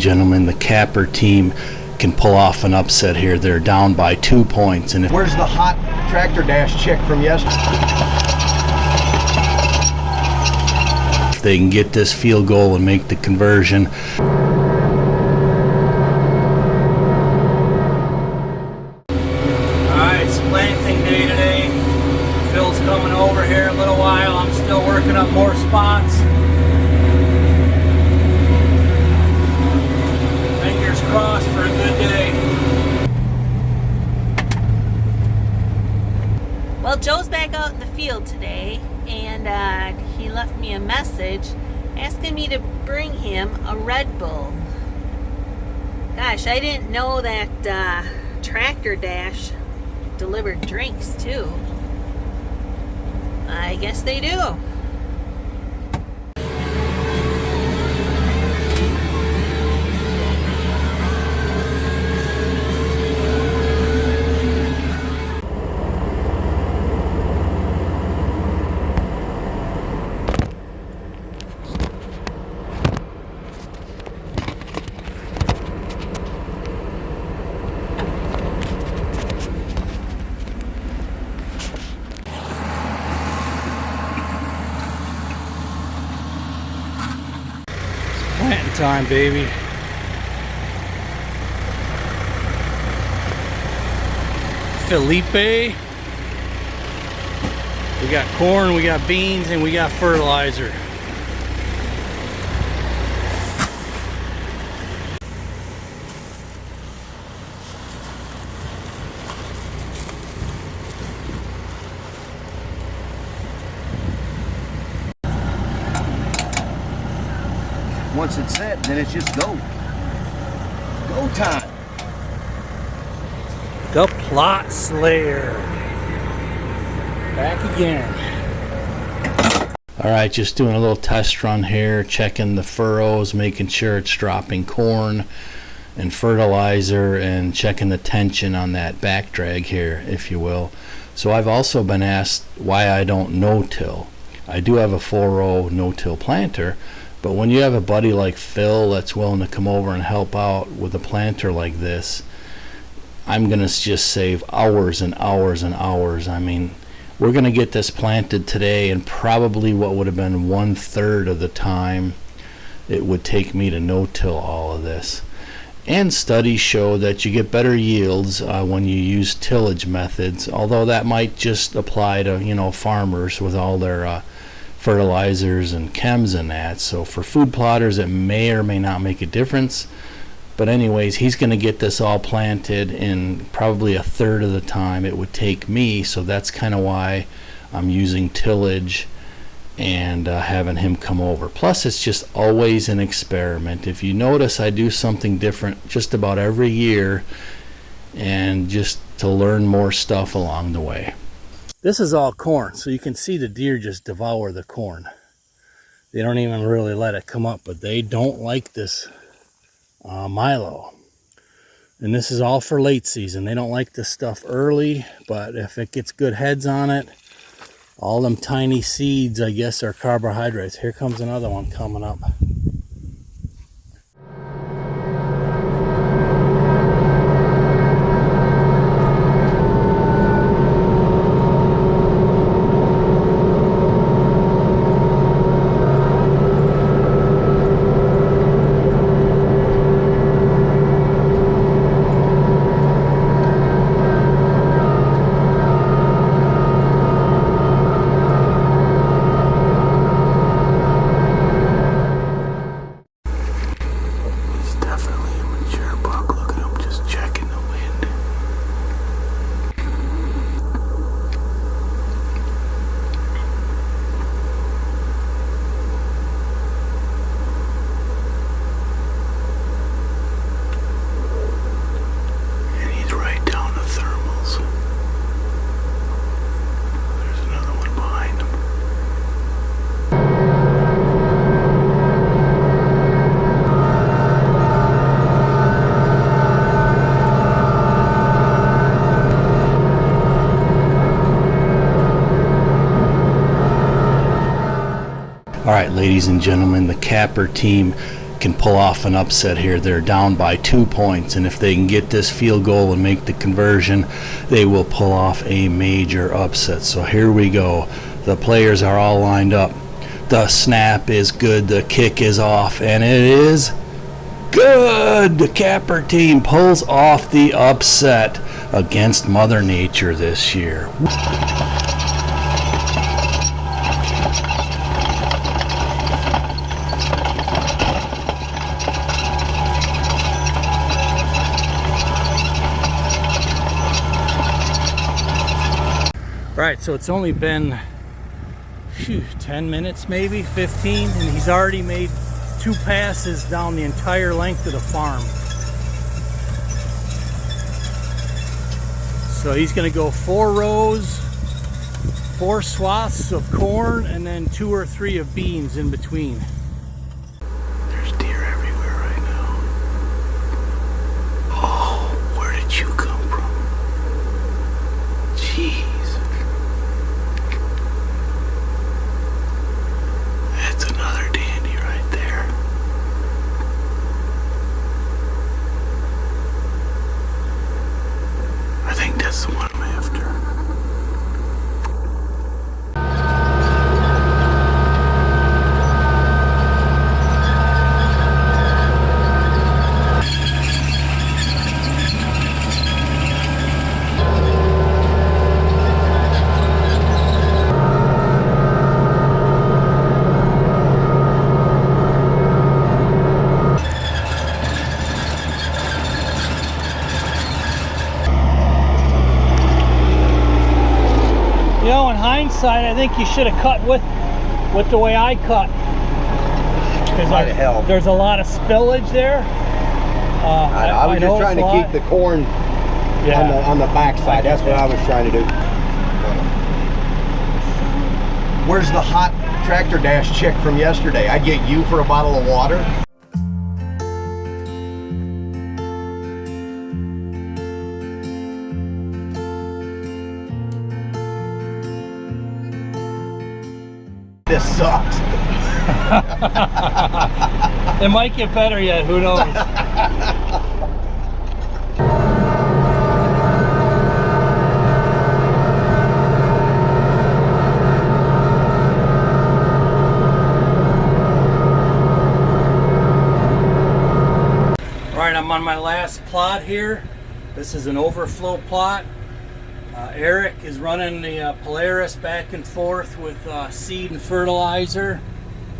gentlemen, the Kapper team can pull off an upset here. They're down by 2 points. And where's the hot tractor dash chick from yesterday? If they can get this field goal and make the conversion. Alright, it's planting day today. Phil's coming over here in a little while. I'm still working up more spots. Fingers crossed for a good day. Well, Joe's back out in the field today, and he left me a message asking me to bring him a Red Bull. Gosh, I didn't know that Tractor Dash delivered drinks too. I guess they do. Planting time, baby. Felipe. We got corn, we got beans, and we got fertilizer. Once it's set, then it's just go time. The Plot Slayer. Back again. All right, just doing a little test run here, checking the furrows, making sure it's dropping corn and fertilizer, and checking the tension on that back drag here, if you will. So I've also been asked why I don't no-till. I do have a 4-row no-till planter, but when you have a buddy like Phil that's willing to come over and help out with a planter like this, I'm gonna just save hours and hours and hours. I mean, we're gonna get this planted today, and probably what would have been 1/3 of the time it would take me to no-till all of this. And studies show that you get better yields when you use tillage methods, although that might just apply to, you know, farmers with all their fertilizers and chems and that. So for food plotters, it may or may not make a difference. But anyways, he's going to get this all planted in probably 1/3 of the time it would take me. So that's kind of why I'm using tillage and having him come over. Plus, it's just always an experiment. If you notice, I do something different just about every year, and just to learn more stuff along the way. This is all corn, so you can see the deer just devour the corn. They don't even really let it come up, but they don't like this milo. And this is all for late season. They don't like this stuff early, but if it gets good heads on it, all them tiny seeds, I guess, are carbohydrates. Here comes another one coming up. All right, ladies and gentlemen, the Kapper team can pull off an upset here. They're down by 2 points, and if they can get this field goal and make the conversion, they will pull off a major upset. So here we go. The players are all lined up. The snap is good, the kick is off, and it is good. The Kapper team pulls off the upset against Mother Nature this year. Right, so it's only been 10 minutes, maybe 15, and he's already made 2 passes down the entire length of the farm. So he's going to go 4 rows, 4 swaths of corn, and then 2 or 3 of beans in between. There's deer everywhere right now. Oh, where did you come from? Jeez. That's another dandy right there. I think that's the one I'm after. You know, in hindsight, I think you should have cut with the way I cut. Might have helped. There's a lot of spillage there. I was just trying to keep the corn on the back side. That's what I was trying to do. Where's the hot tractor dash chick from yesterday? I'd get you for a bottle of water. This sucks. It might get better yet, who knows? Alright, I'm on my last plot here. This is an overflow plot. Eric is running the Polaris back and forth with seed and fertilizer.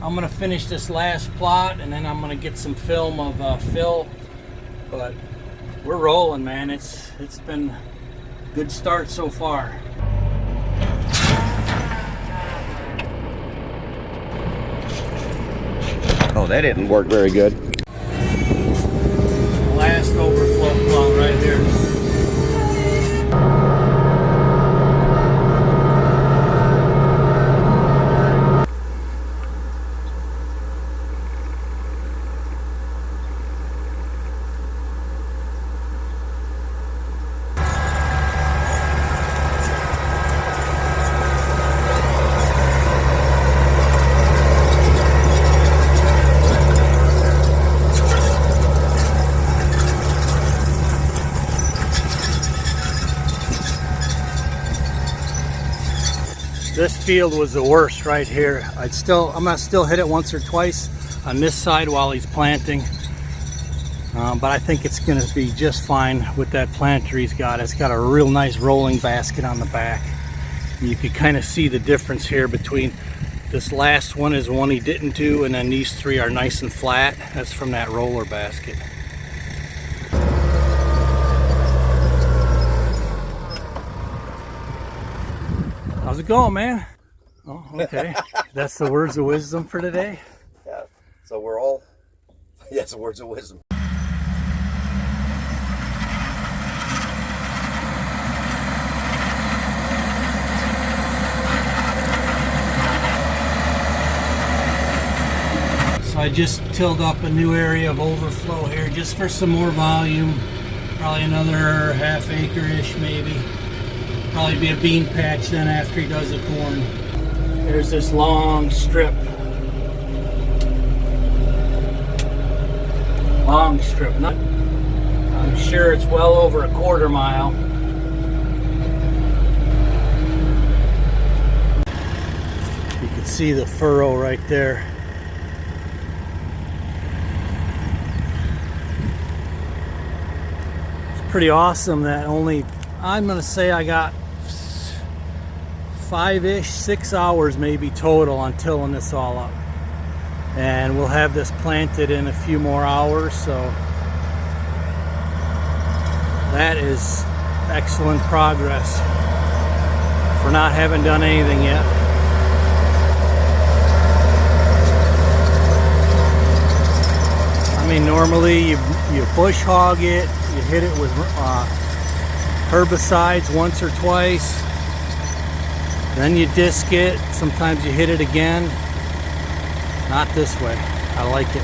I'm going to finish this last plot, and then I'm going to get some film of Phil. But we're rolling, man. It's been a good start so far. Oh, that didn't work very good. Last overflow plot right here. This field was the worst right here. I'm gonna still hit it once or twice on this side while he's planting. But I think it's gonna be just fine with that planter he's got. It's got a real nice rolling basket on the back. And you can kind of see the difference here between this last one is one he didn't do, and then these 3 are nice and flat. That's from that roller basket. How's it going, man? Oh, okay. That's the words of wisdom for today. Yeah. So we're all. Yes, the words of wisdom. So I just tilled up a new area of overflow here just for some more volume. Probably another half acre-ish maybe. Probably be a bean patch then after he does the corn. There's this long strip. long strip. I'm sure it's well over a quarter mile. You can see the furrow right there. It's pretty awesome that I'm gonna say I got 5-ish, 6 hours maybe total on tilling this all up. And we'll have this planted in a few more hours, so that is excellent progress for not having done anything yet. I mean, normally you bush hog it, you hit it with herbicides once or twice, then you disc it, sometimes you hit it again. Not this way. I like it.